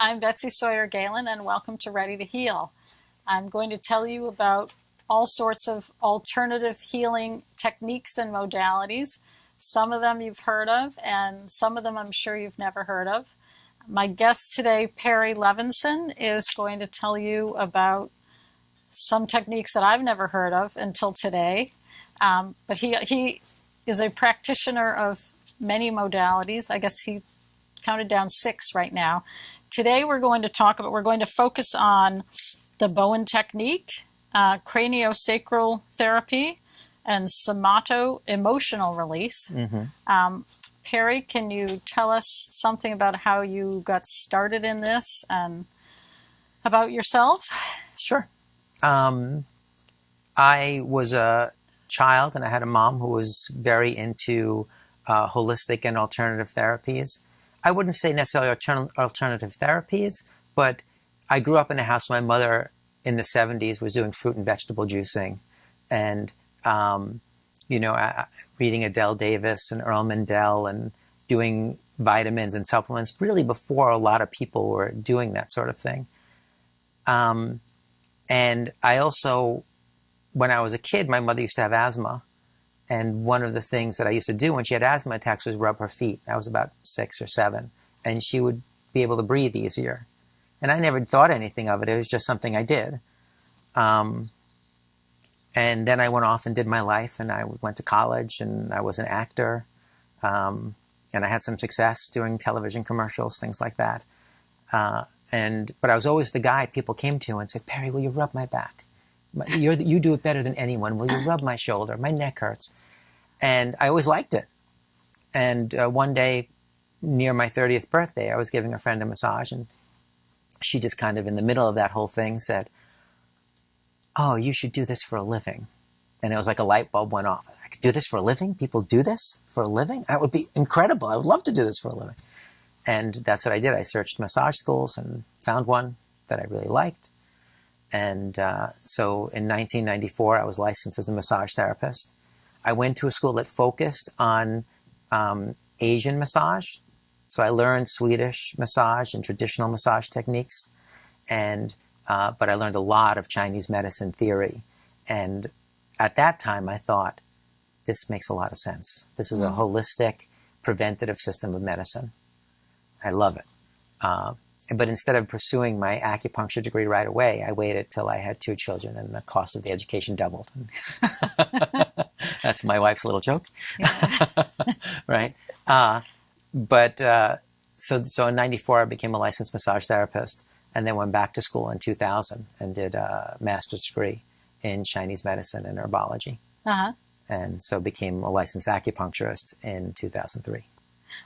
I'm Betsy Sawyer Galen, and welcome to Ready to Heal. I'm going to tell you about all sorts of alternative healing techniques and modalities. Some of them you've heard of, and some of them I'm sure you've never heard of. My guest today, Perry Lavenson, is going to tell you about some techniques that I've never heard of until today. But he is a practitioner of many modalities. I guess he counted down 6 right now. Today we're going to focus on the Bowen technique, craniosacral therapy, and somato-emotional release. Perry, can you tell us something about how you got started in this and about yourself? Sure. I was a child and I had a mom who was very into holistic and alternative therapies. I wouldn't say necessarily alternative therapies, but I grew up in a house where my mother in the 70s was doing fruit and vegetable juicing and, reading Adele Davis and Earl Mindell and doing vitamins and supplements really before a lot of people were doing that sort of thing. And I also, when I was a kid, my mother used to have asthma. And one of the things that I used to do when she had asthma attacks was rub her feet. I was about 6 or 7. And she would be able to breathe easier. And I never thought anything of it. It was just something I did. And then I went off and did my life. And I went to college and I was an actor. And I had some success doing television commercials, things like that. But I was always the guy people came to and said, "Perry, will you rub my back? You do it better than anyone. Will you rub my shoulder? My neck hurts." And I always liked it. And one day, near my 30th birthday, I was giving a friend a massage, and she just kind of in the middle of that whole thing said, "Oh, you should do this for a living." And it was like a light bulb went off. I could do this for a living? People do this for a living? That would be incredible. I would love to do this for a living. And that's what I did. I searched massage schools and found one that I really liked. And so in 1994, I was licensed as a massage therapist. I went to a school that focused on Asian massage. So I learned Swedish massage and traditional massage techniques. But I learned a lot of Chinese medicine theory. And at that time, I thought, this makes a lot of sense. This is a holistic, preventative system of medicine. I love it. But instead of pursuing my acupuncture degree right away, I waited till I had 2 children and the cost of the education doubled. That's my wife's little joke. Right? So in 94, I became a licensed massage therapist and then went back to school in 2000 and did a master's degree in Chinese medicine and herbology. And so became a licensed acupuncturist in 2003.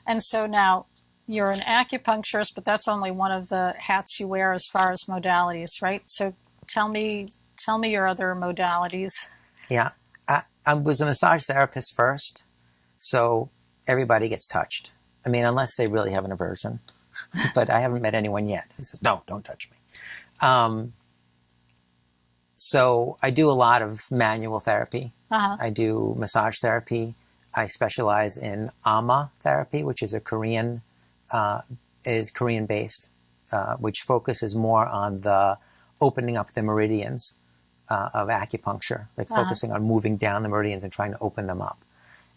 And so now, you're an acupuncturist, but that's only one of the hats you wear as far as modalities, right? So tell me your other modalities. Yeah, I was a massage therapist first, so everybody gets touched. I mean, unless they really have an aversion, but I haven't met anyone yet who says, "No, don't touch me." So I do a lot of manual therapy. I do massage therapy. I specialize in ama therapy, which is a Korean Korean-based, which focuses more on the opening up the meridians of acupuncture, like focusing on moving down the meridians and trying to open them up.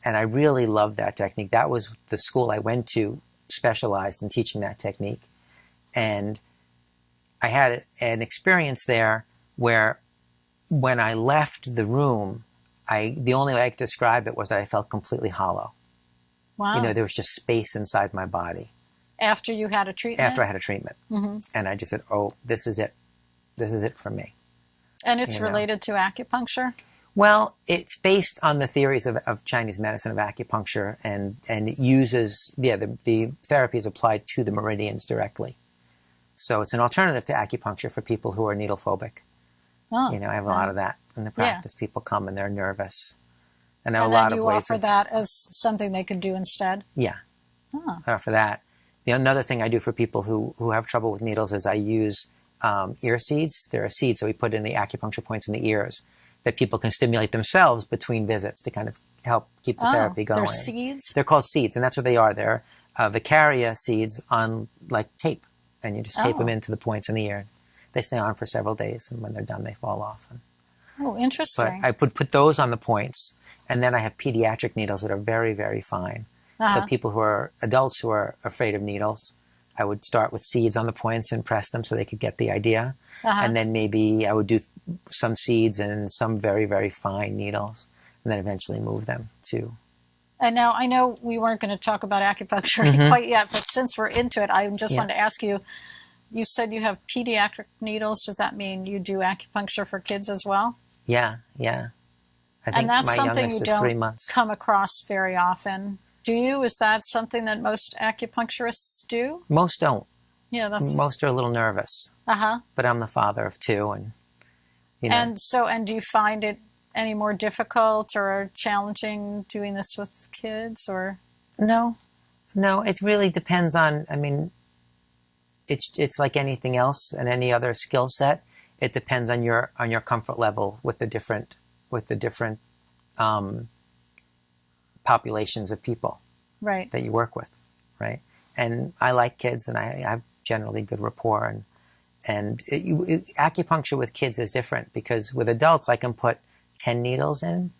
And I really love that technique. That was the school I went to, specialized in teaching that technique. And I had an experience there where when I left the room, the only way I could describe it was that I felt completely hollow. Wow. There was just space inside my body. After you had a treatment? After I had a treatment. And I just said, "Oh, this is it. This is it for me." And it's related to acupuncture? Well, it's based on the theories of Chinese medicine, of acupuncture, and it uses, the therapy is applied to the meridians directly. So it's an alternative to acupuncture for people who are needle phobic. I have a lot of that in the practice. People come and they're nervous. And there are a lot of ways. And you offer that as something they could do instead? Yeah. I offer that. Another thing I do for people who have trouble with needles is I use ear seeds. There are seeds that we put in the acupuncture points in the ears that people can stimulate themselves between visits to kind of help keep the therapy going. They're seeds? They're called seeds, and that's what they are. They're Vicaria seeds on like tape. and you just tape them Oh. into the points in the ear. They stay on for several days, and when they're done, they fall off. Oh, But interesting. I put those on the points, and then I have pediatric needles that are very, very fine. So people who are adults who are afraid of needles, I would start with seeds on the points and press them so they could get the idea. And then maybe I would do some seeds and some very, very fine needles, and then eventually move them to. And now I know we weren't going to talk about acupuncture quite yet, but since we're into it, I just wanted to ask you, you said you have pediatric needles. Does that mean you do acupuncture for kids as well? Yeah, yeah. I think And that's my something you youngest is 3 don't months. come across very often. Do you? Is that something that most acupuncturists do? Most don't. Yeah, that's... Most are a little nervous. But I'm the father of 2, and you know. And do you find it any more difficult or challenging doing this with kids, or? No, it really depends on, I mean, it's like anything else and any other skill set. It depends on your comfort level with the different populations of people that you work with, right? And I like kids, and I have generally good rapport, and acupuncture with kids is different, because with adults I can put 10 needles in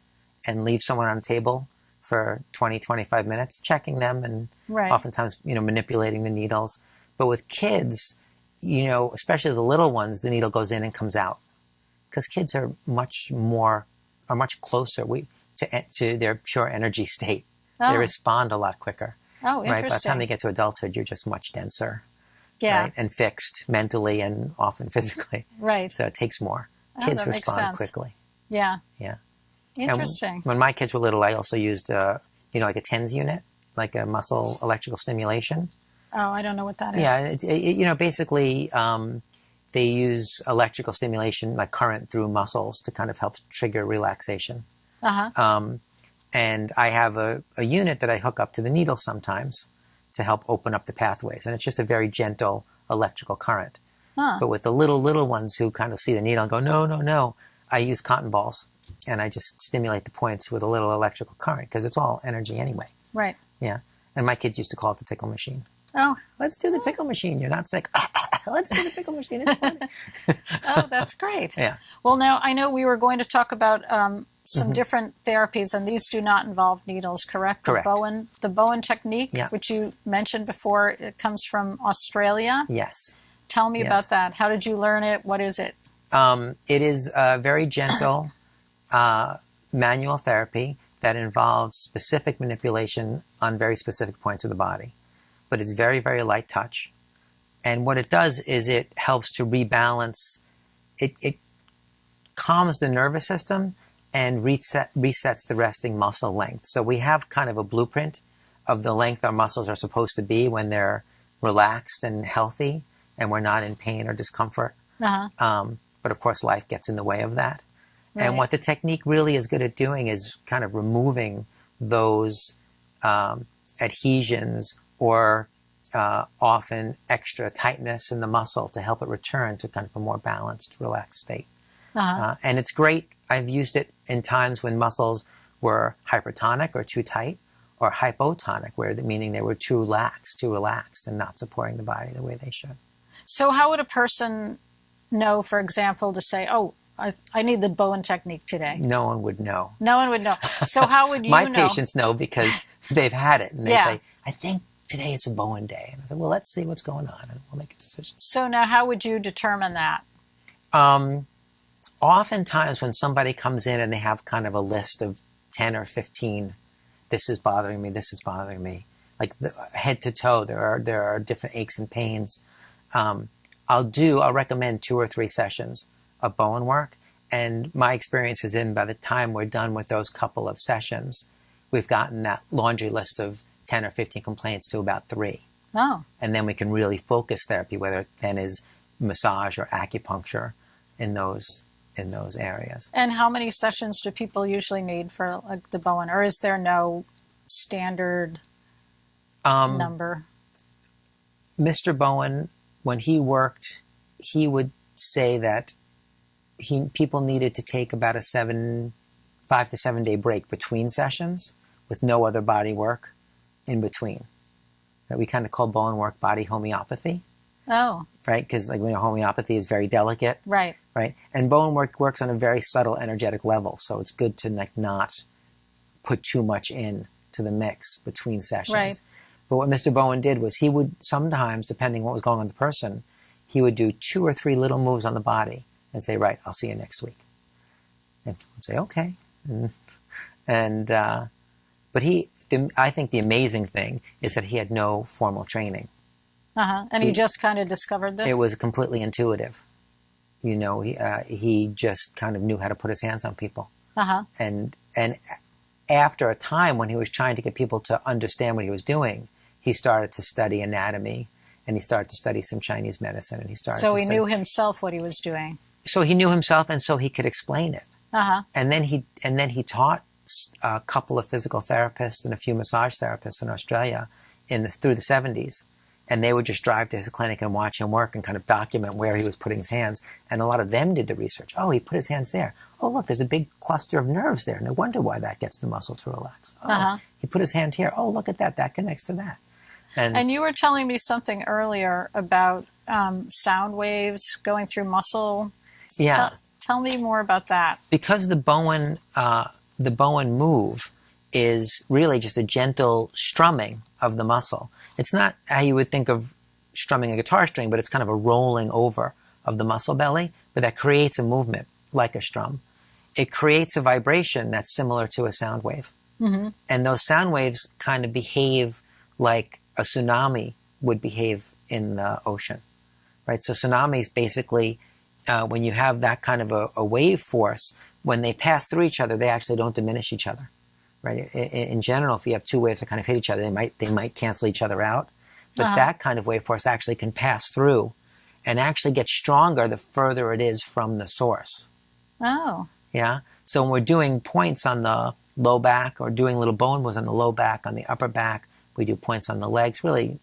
and leave someone on a table for 20, 25 minutes, checking them, and oftentimes, manipulating the needles. But with kids, especially the little ones, the needle goes in and comes out, because kids are much closer to their pure energy state. They respond a lot quicker. Oh, interesting. Right? By the time they get to adulthood, you're just much denser. Yeah. Right? And fixed mentally and often physically. Right. So it takes more. Kids respond quickly. Yeah. Yeah. Interesting. And when my kids were little, I also used, like a TENS unit, like a muscle electrical stimulation. Oh, I don't know what that is. Yeah, basically they use electrical stimulation, like current through muscles, to kind of help trigger relaxation. And I have a unit that I hook up to the needle sometimes to help open up the pathways. And it's just a very gentle electrical current. But with the little ones who kind of see the needle and go, no, I use cotton balls. And I just stimulate the points with a little electrical current, because it's all energy anyway. Right. Yeah. And my kids used to call it the tickle machine. Oh. Let's do the tickle machine. You're not sick. Let's do the tickle machine. It's funny. Oh, that's great. Yeah. Well, now I know we were going to talk about some different therapies, and these do not involve needles, correct? Correct. The Bowen technique, Yeah. which you mentioned before, it comes from Australia. Yes. Tell me about that. How did you learn it? What is it? It is a very gentle manual therapy that involves specific manipulation on very specific points of the body. But it's very, very light touch. And what it does is it helps to rebalance. It calms the nervous system and resets the resting muscle length. So we have kind of a blueprint of the length our muscles are supposed to be when they're relaxed and healthy and we're not in pain or discomfort. But of course, life gets in the way of that. Right. And what the technique really is good at doing is kind of removing those adhesions or often extra tightness in the muscle to help it return to kind of a more balanced, relaxed state. And it's great. I've used it in times when muscles were hypertonic or too tight, or hypotonic, meaning they were too relaxed and not supporting the body the way they should. So how would a person know, for example, to say, oh, I need the Bowen technique today? No one would know. No one would know. So how would you know? My patients know because they've had it. And they say, I think today it's a Bowen day. And I say, well, let's see what's going on, and we'll make a decision. So now how would you determine that? Oftentimes when somebody comes in and they have kind of a list of 10 or 15, this is bothering me, this is bothering me, like head to toe, there are different aches and pains. I'll recommend 2 or 3 sessions of Bowen work. And my experience is by the time we're done with those couple of sessions, we've gotten that laundry list of 10 or 15 complaints to about 3. Oh. And then we can really focus therapy, whether it then is massage or acupuncture in those areas. And how many sessions do people usually need for the Bowen, or is there no standard number? Mr. Bowen, when he worked, he would say that people needed to take about a 5 to 7 day break between sessions with no other body work in between. We kind of call Bowen work body homeopathy. Oh, right? Because like we know homeopathy is very delicate, right. right? And bone work works on a very subtle energetic level, so it's good to like not put too much in to the mix between sessions. Right. But what Mr. Bowen did was he would sometimes, depending what was going on with the person, he would do 2 or 3 little moves on the body and say, right, I'll see you next week. And people would say, okay. But I think the amazing thing is that he had no formal training. And he just kind of discovered this? It was completely intuitive. You know, he just kind of knew how to put his hands on people. And after a time when he was trying to get people to understand what he was doing, he started to study anatomy, and he started to study some Chinese medicine, and he started. So he knew himself what he was doing. So he knew himself, and so he could explain it. And then he taught a couple of physical therapists and a few massage therapists in Australia through the 70s. And they would just drive to his clinic and watch him work and kind of document where he was putting his hands. And a lot of them did the research. Oh, he put his hands there. Oh, look, there's a big cluster of nerves there. No wonder why that gets the muscle to relax. Oh, he put his hand here. Oh, look at that. That connects to that. And you were telling me something earlier about sound waves going through muscle. Yeah. Tell me more about that. Because the Bowen move is really just a gentle strumming of the muscle. It's not how you would think of strumming a guitar string, but it's kind of a rolling over of the muscle belly, but that creates a movement like a strum. It creates a vibration that's similar to a sound wave. And those sound waves kind of behave like a tsunami would behave in the ocean, right? So tsunamis basically, when you have that kind of a wave force, when they pass through each other, they actually don't diminish each other. Right. In general, if you have 2 waves that kind of hit each other, they might cancel each other out. But that kind of wave force actually can pass through and actually get stronger the further it is from the source. Oh. Yeah. So when we're doing points on the low back or doing little bone moves on the low back, on the upper back, we do points on the legs, really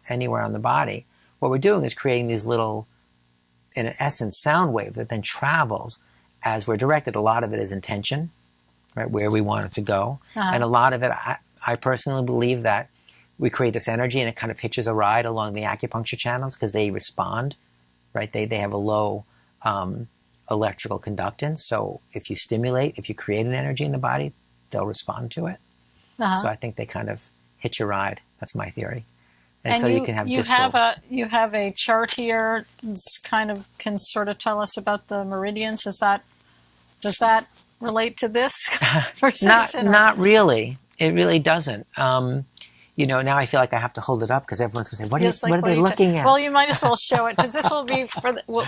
anywhere on the body. What we're doing is creating these little, in essence, sound wave that then travels as we're directed. A lot of it is intention. Right, where we want it to go. And a lot of it, I personally believe that we create this energy and it kind of hitches a ride along the acupuncture channels because they respond, right? They have a low electrical conductance. So if you create an energy in the body, they'll respond to it. So I think they kind of hitch a ride. That's my theory. And so you can have you have a chart here. It's can sort of tell us about the meridians. Does that relate to this conversation? Not really. It really doesn't. Now I feel like I have to hold it up because everyone's going to say, what are they looking at? Well, you might as well show it because this will be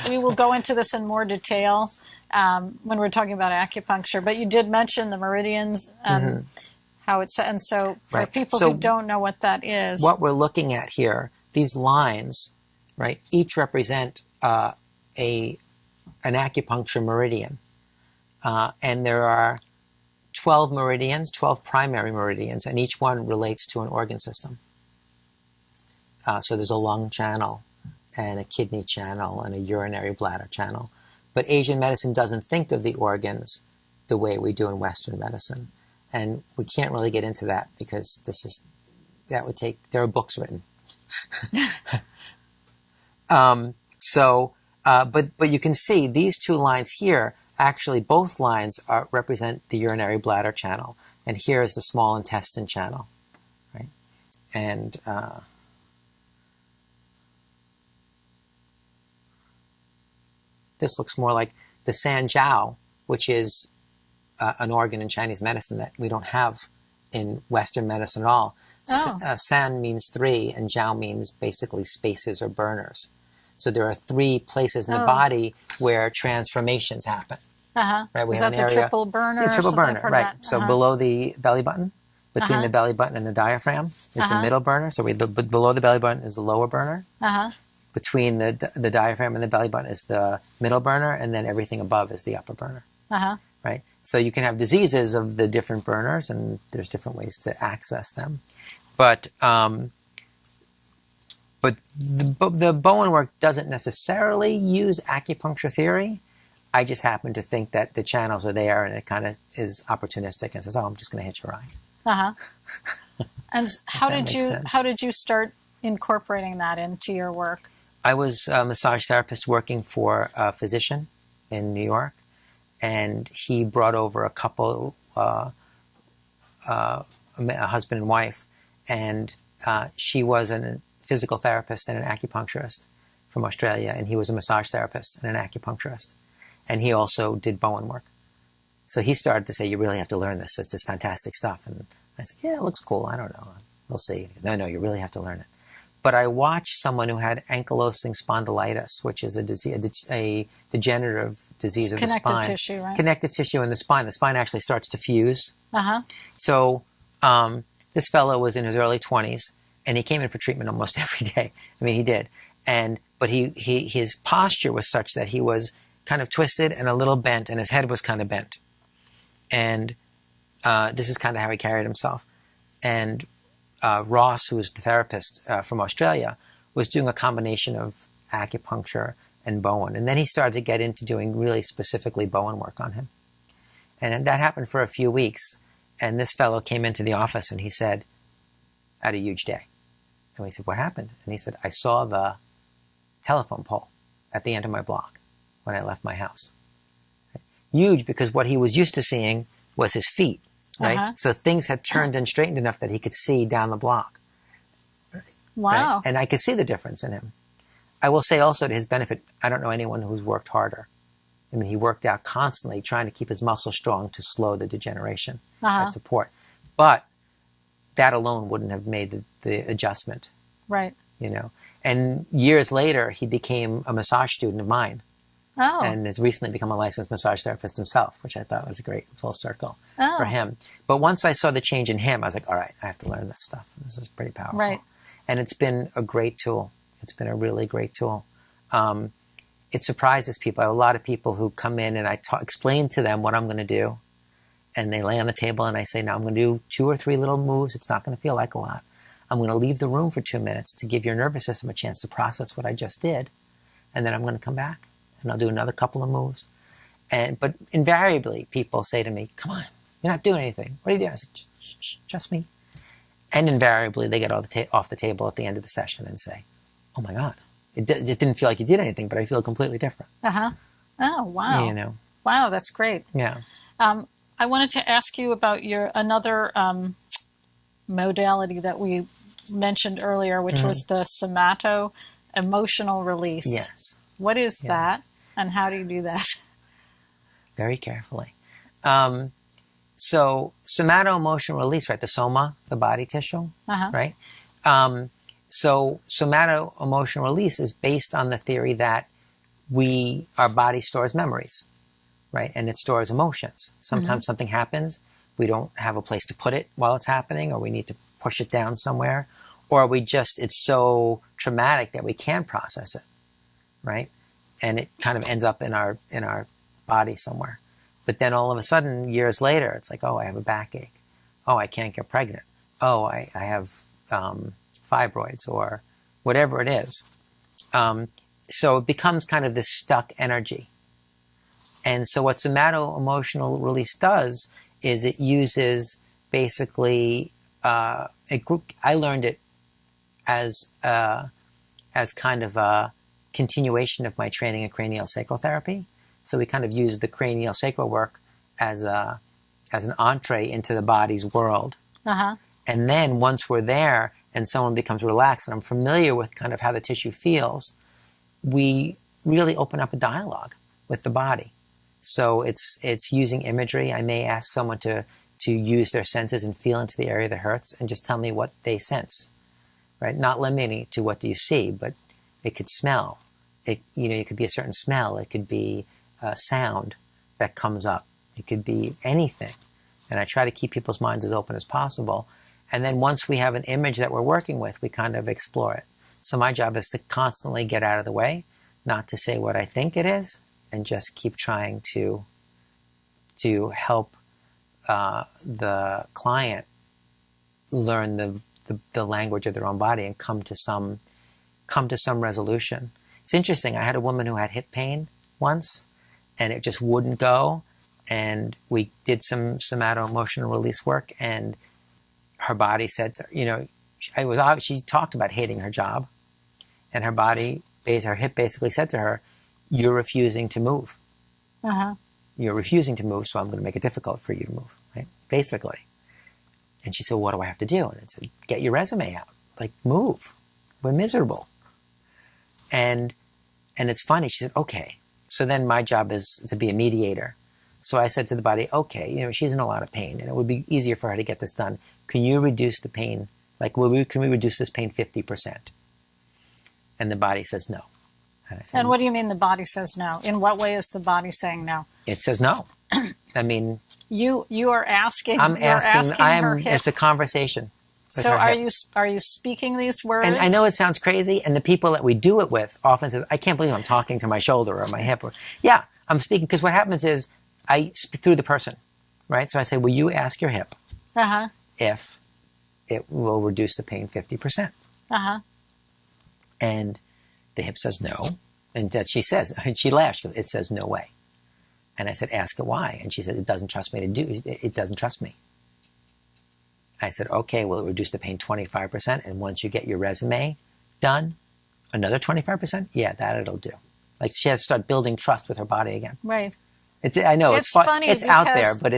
we will go into this in more detail when we're talking about acupuncture. But you did mention the meridians and how it's, and so for people who don't know what that is. What we're looking at here, these lines, right, each represent an acupuncture meridian. And there are 12 meridians, 12 primary meridians, and each one relates to an organ system. So there's a lung channel, and a kidney channel, and a urinary bladder channel. But Asian medicine doesn't think of the organs the way we do in Western medicine. And we can't really get into that because there are books written. But you can see these 2 lines here. Actually, both lines represent the urinary bladder channel, and here is the small intestine channel, right? And this looks more like the sanjiao, which is an organ in Chinese medicine that we don't have in Western medicine at all. San means 3, and jiao means basically spaces or burners. So there are 3 places in the body where transformations happen. Right? Is that the triple burner? The triple burner, right. So below the belly button, between the belly button and the diaphragm is the middle burner. So below the belly button is the lower burner. Between the diaphragm and the belly button is the middle burner, and then everything above is the upper burner. Right? So you can have diseases of the different burners, and there's different ways to access them. But the Bowen work doesn't necessarily use acupuncture theory. I just happen to think that the channels are there, and it kind of is opportunistic and says, "Oh, I'm just going to hit your eye." And how did you start incorporating that into your work? I was a massage therapist working for a physician in New York, and he brought over a couple, a husband and wife, and she was a physical therapist and an acupuncturist from Australia, and he was a massage therapist and an acupuncturist, and he also did Bowen work. So he started to say, "You really have to learn this. It's this fantastic stuff." And I said, "Yeah, it looks cool. I don't know. We'll see." He goes, No, you really have to learn it. But I watched someone who had ankylosing spondylitis, which is a degenerative disease of the spine. Connective tissue, right? Connective tissue in the spine. The spine actually starts to fuse. Uh-huh. So this fellow was in his early 20s, and he came in for treatment almost every day. I mean, he did. But his posture was such that he was kind of twisted and a little bent, and his head was kind of bent. And this is kind of how he carried himself. And Ross, who was the therapist from Australia, was doing a combination of acupuncture and Bowen. And then he started to get into doing really specifically Bowen work on him. And that happened for a few weeks. And this fellow came into the office and he said, I had a huge day. And we said, what happened? And he said, I saw the telephone pole at the end of my block when I left my house. Huge, because what he was used to seeing was his feet. Right? Uh-huh. So things had turned and straightened enough that he could see down the block. Wow. Right? And I could see the difference in him. I will say also to his benefit, I don't know anyone who's worked harder. I mean, he worked out constantly trying to keep his muscles strong to slow the degeneration and support. But that alone wouldn't have made the adjustment. Right. You know. And years later, he became a massage student of mine. Oh. And has recently become a licensed massage therapist himself, which I thought was a great full circle for him. But once I saw the change in him, I was like, all right, I have to learn this stuff. This is pretty powerful. Right. And it's been a great tool. It's been a really great tool. It surprises people. I have a lot of people who come in and I explain to them what I'm going to do. And they lay on the table and I say, now I'm going to do 2 or 3 little moves. It's not going to feel like a lot. I'm going to leave the room for 2 minutes to give your nervous system a chance to process what I just did. And then I'm going to come back. And I'll do another couple of moves. But invariably, people say to me, come on, you're not doing anything. What are you doing? I say, shh, trust me. And invariably, they get off the table at the end of the session and say, oh my God, it didn't feel like you did anything, but I feel completely different. Uh-huh. Oh, wow. You know? Wow, that's great. Yeah. I wanted to ask you about another modality that we mentioned earlier, which was the somato-emotional release. Yes. What is that? And how do you do that? Very carefully. So somato-emotional release, right? The soma, the body tissue, right? So somato-emotional release is based on the theory that our body stores memories, right? And it stores emotions. Sometimes something happens, we don't have a place to put it while it's happening, or we need to push it down somewhere, or it's so traumatic that we can't process it, right? And it kind of ends up in our body somewhere. But then all of a sudden, years later, it's like, oh, I have a backache. Oh, I can't get pregnant. Oh, I have fibroids, or whatever it is. So it becomes kind of this stuck energy. And so what somato-emotional release does is it uses basically I learned it as kind of a continuation of my training in cranial sacral therapy. So we kind of use the cranial sacral work as an entree into the body's world. And then once we're there and someone becomes relaxed and I'm familiar with kind of how the tissue feels, we really open up a dialogue with the body. So it's using imagery. I may ask someone to use their senses and feel into the area that hurts and just tell me what they sense, right? Not limiting to what do you see, but it could smell. It could be a certain smell. It could be a sound that comes up. It could be anything. And I try to keep people's minds as open as possible. And then once we have an image that we're working with, we kind of explore it. So my job is to constantly get out of the way, not to say what I think it is, and just keep trying to help the client learn the language of their own body and come to some resolution. It's interesting. I had a woman who had hip pain once, and it just wouldn't go. And we did some somato-emotional release work, and her body said, she talked about hating her job, and her body her hip basically said to her, "You're refusing to move. Uh-huh. You're refusing to move, so I'm going to make it difficult for you to move." Right? Basically. And she said, "What do I have to do?" And I said, "Get your resume out. Like, move. We're miserable." And it's funny. She said, "Okay." So then my job is to be a mediator. So I said to the body, "Okay, you know, she's in a lot of pain, and it would be easier for her to get this done. Can you reduce the pain? Like, can we reduce this pain 50%? And the body says no. And I said, And what do you mean the body says no? In what way is the body saying no? It says no. I mean, you are asking. I'm asking. Her hip. It's a conversation. So are you speaking these words? And I know it sounds crazy, and the people that we do it with often says, "I can't believe I'm talking to my shoulder or my hip." Or, yeah, I'm speaking, because what happens is I speak through the person, right? So I say, "Will you ask your hip if it will reduce the pain 50%?" And the hip says no, and that she says, and she laughs, because it says no way. And I said, "Ask it why." And she said, "It doesn't trust me to do. It doesn't trust me." I said, "Okay, will it reduce the pain 25%? And once you get your resume done, another 25%? Yeah, that it'll do." Like, she has to start building trust with her body again. Right. I know it's funny. It's out there, but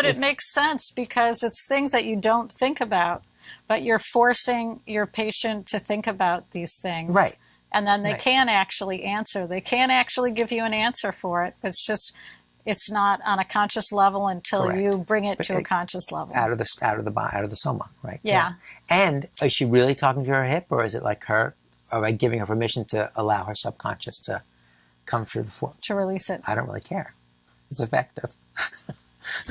it makes sense, because it's things that you don't think about, but you're forcing your patient to think about these things. Right. And then they can actually answer. They can actually give you an answer for it, but it's not on a conscious level until you bring it to a conscious level. Out of the soma, right? Yeah. And is she really talking to her hip, or is it like her? Are I giving her permission to allow her subconscious to come through the form? To release it. I don't really care. It's effective.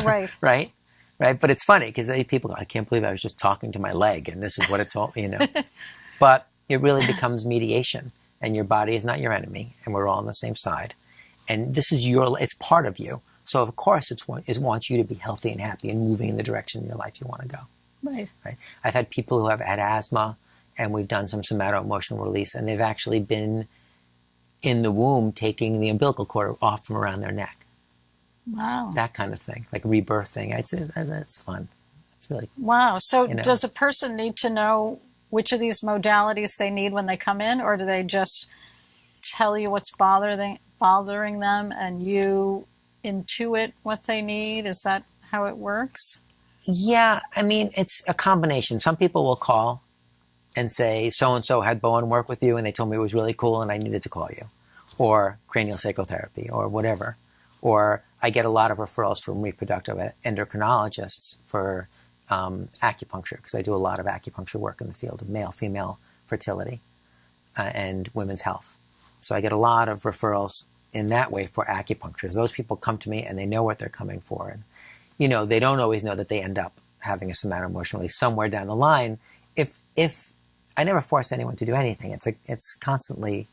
Right. Right? But it's funny, because people go, "I can't believe I was just talking to my leg, and this is what it told me," you know. But it really becomes mediation, and your body is not your enemy, and we're all on the same side. And this is it's part of you. So of course it wants you to be healthy and happy and moving in the direction in your life you want to go. Right. I've had people who have had asthma, and we've done some somato-emotional release, and they've actually been in the womb taking the umbilical cord off from around their neck. Wow. That kind of thing, like rebirthing. It's fun. It's really wow. So does a person need to know which of these modalities they need when they come in, or do they just tell you what's bothering them and you intuit what they need? Is that how it works? Yeah, I mean, it's a combination. Some people will call and say, "So-and-so had Bowen work with you, and they told me it was really cool, and I needed to call you," or cranial psychotherapy, or whatever. Or I get a lot of referrals from reproductive endocrinologists for acupuncture, because I do a lot of acupuncture work in the field of male-female fertility and women's health. So I get a lot of referrals in that way for acupuncture. Those people come to me, and they know what they're coming for. And, you know, they don't always know that they end up having a somato-emotional release somewhere down the line. If I never force anyone to do anything. It's constantly,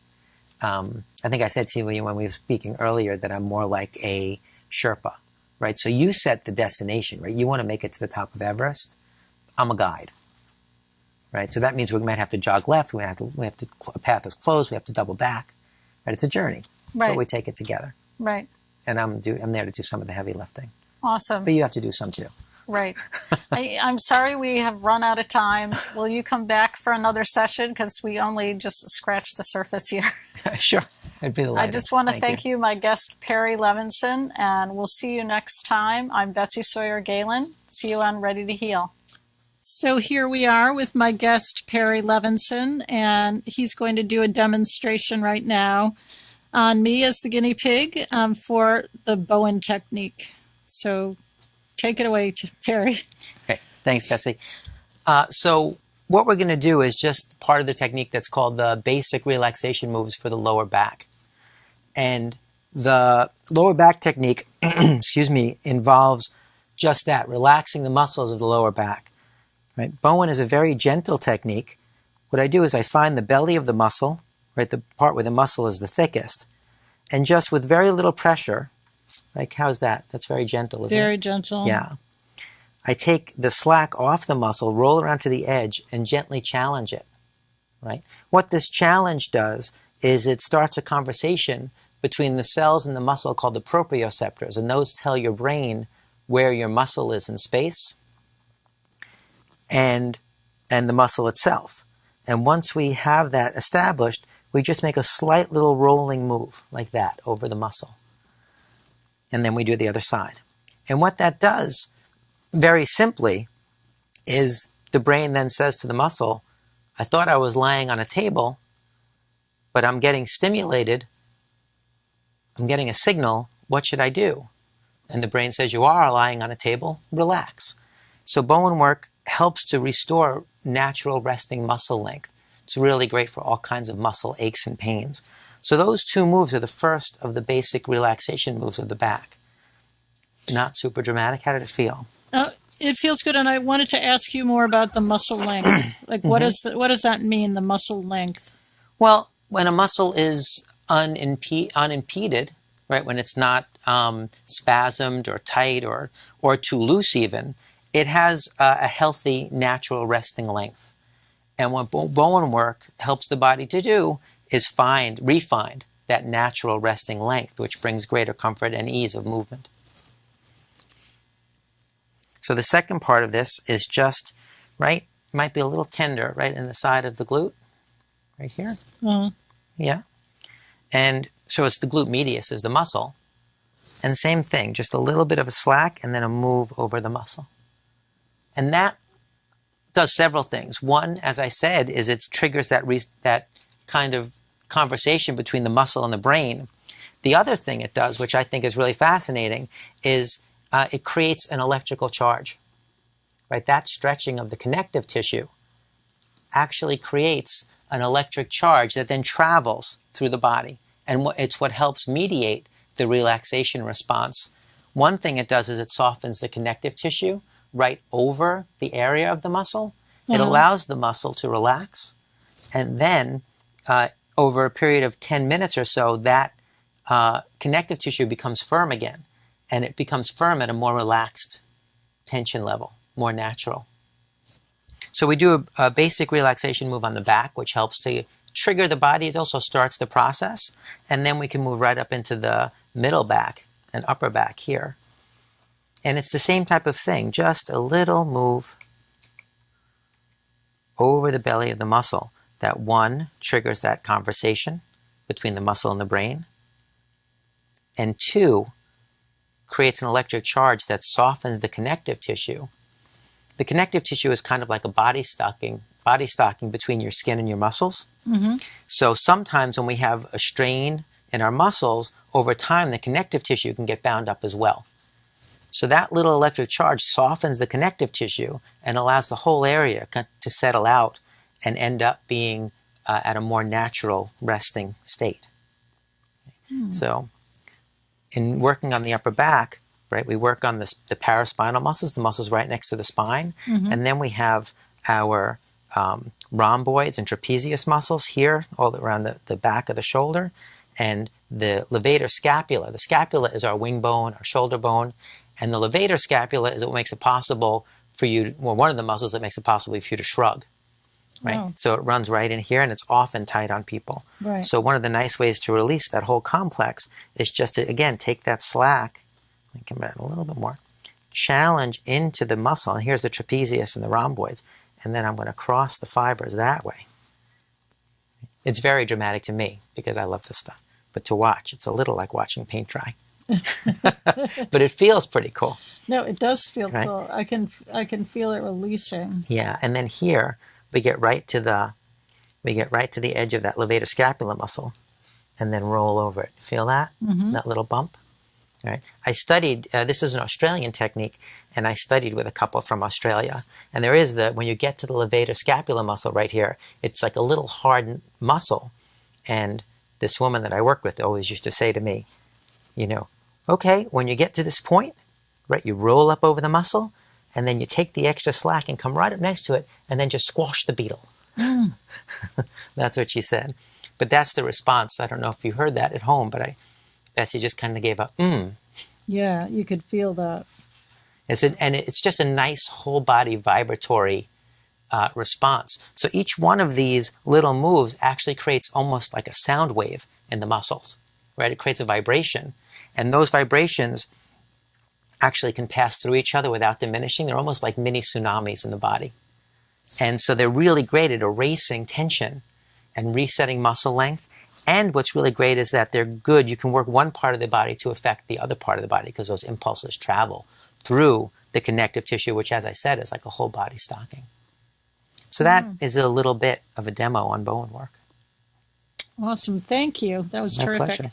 I think I said to you when we were speaking earlier that I'm more like a Sherpa, right? So you set the destination, right? You want to make it to the top of Everest. I'm a guide, right? So that means we might have to jog left. A path is closed. We have to double back, right? It's a journey, but we take it together. Right. And I'm there to do some of the heavy lifting. Awesome. But you have to do some too. Right. I'm sorry we have run out of time. Will you come back for another session? Because we only just scratched the surface here. Sure. I'd be delighted. I just want to thank you, my guest, Perry Lavenson, and we'll see you next time. I'm Betsy Sawyer Galen. See you on Ready to Heal. So here we are with my guest, Perry Lavenson, and he's going to do a demonstration right now on me as the guinea pig for the Bowen technique. So take it away, Perry. Okay, thanks, Betsy. So what we're going to do is just part of the technique that's called the basic relaxation moves for the lower back. And the lower back technique, excuse me, involves just that, relaxing the muscles of the lower back. Right? Bowen is a very gentle technique. What I do is I find the belly of the muscle, right, the part where the muscle is the thickest, and just with very little pressure, like how's that? That's very gentle, isn't it? Very gentle. Yeah. I take the slack off the muscle, roll around to the edge, and gently challenge it. Right? What this challenge does is it starts a conversation between the cells in the muscle called the proprioceptors, and those tell your brain where your muscle is in space and the muscle itself. And once we have that established, we just make a slight little rolling move like that over the muscle. And then we do the other side. And what that does, very simply, is the brain then says to the muscle, I thought I was lying on a table, but I'm getting stimulated. I'm getting a signal. What should I do? And the brain says, you are lying on a table. Relax. So bone work helps to restore natural resting muscle length. It's really great for all kinds of muscle aches and pains. So those two moves are the first of the basic relaxation moves of the back. Not super dramatic. How did it feel? It feels good, and I wanted to ask you more about the muscle length. Like, what does that mean, the muscle length? Well, when a muscle is unimpeded, right, when it's not spasmed or tight or too loose even, it has a healthy, natural resting length. And what bone work helps the body to do is refine that natural resting length, which brings greater comfort and ease of movement. So the second part of this is just, right, might be a little tender, right, in the side of the glute, right here. Mm-hmm. Yeah. And so it's the glute medius is the muscle. And same thing, just a little bit of a slack and then a move over the muscle. And that does several things. One, as I said, is it triggers that kind of conversation between the muscle and the brain. The other thing it does, which I think is really fascinating, is it creates an electrical charge. Right? That stretching of the connective tissue actually creates an electric charge that then travels through the body. And it's what helps mediate the relaxation response. One thing it does is it softens the connective tissue right over the area of the muscle. It allows the muscle to relax. And then over a period of 10 minutes or so, that connective tissue becomes firm again. And it becomes firm at a more relaxed tension level, more natural. So we do a basic relaxation move on the back, which helps to trigger the body. It also starts the process. And then we can move right up into the middle back and upper back here. And it's the same type of thing, just a little move over the belly of the muscle. That one triggers that conversation between the muscle and the brain. And two, creates an electric charge that softens the connective tissue. The connective tissue is kind of like a body stocking between your skin and your muscles. Mm-hmm. So sometimes when we have a strain in our muscles, over time the connective tissue can get bound up as well. So that little electric charge softens the connective tissue and allows the whole area to settle out and end up being at a more natural resting state. So in working on the upper back, right, we work on the paraspinal muscles, the muscles right next to the spine, and then we have our rhomboids and trapezius muscles here, all around the back of the shoulder, and the levator scapula. The scapula is our wing bone, our shoulder bone, and the levator scapula is what makes it possible for you, well, one of the muscles that makes it possible for you to shrug. Right? Oh. So it runs right in here, and it's often tight on people. Right. So one of the nice ways to release that whole complex is just to, again, take that slack, and come back a little bit more, challenge into the muscle, and here's the trapezius and the rhomboids, and then I'm going to cross the fibers that way. It's very dramatic to me, because I love this stuff. But to watch, it's a little like watching paint dry. But it feels pretty cool. No, it does feel right? Cool. I can feel it releasing. Yeah, and then here, we get right to the edge of that levator scapula muscle, and then roll over it. Feel that? Mm-hmm. That little bump. All right. I studied. This is an Australian technique, and I studied with a couple from Australia. And there is when you get to the levator scapula muscle right here, it's like a little hard muscle. And this woman that I work with always used to say to me, okay, when you get to this point, right, you roll up over the muscle. And then you take the extra slack and come right up next to it and then just squash the beetle. That's what she said. But that's the response. I don't know if you heard that at home, but Betsy just kind of gave a Yeah, you could feel that. It's just a nice whole body vibratory response. So each one of these little moves actually creates almost like a sound wave in the muscles, right? It creates a vibration. And those vibrations actually can pass through each other without diminishing. They're almost like mini tsunamis in the body. And so they're really great at erasing tension and resetting muscle length. And what's really great is that they're good. You can work one part of the body to affect the other part of the body because those impulses travel through the connective tissue, which, as I said, is like a whole body stocking. So that is a little bit of a demo on Bowen work. Awesome. Thank you. That was My terrific. pleasure.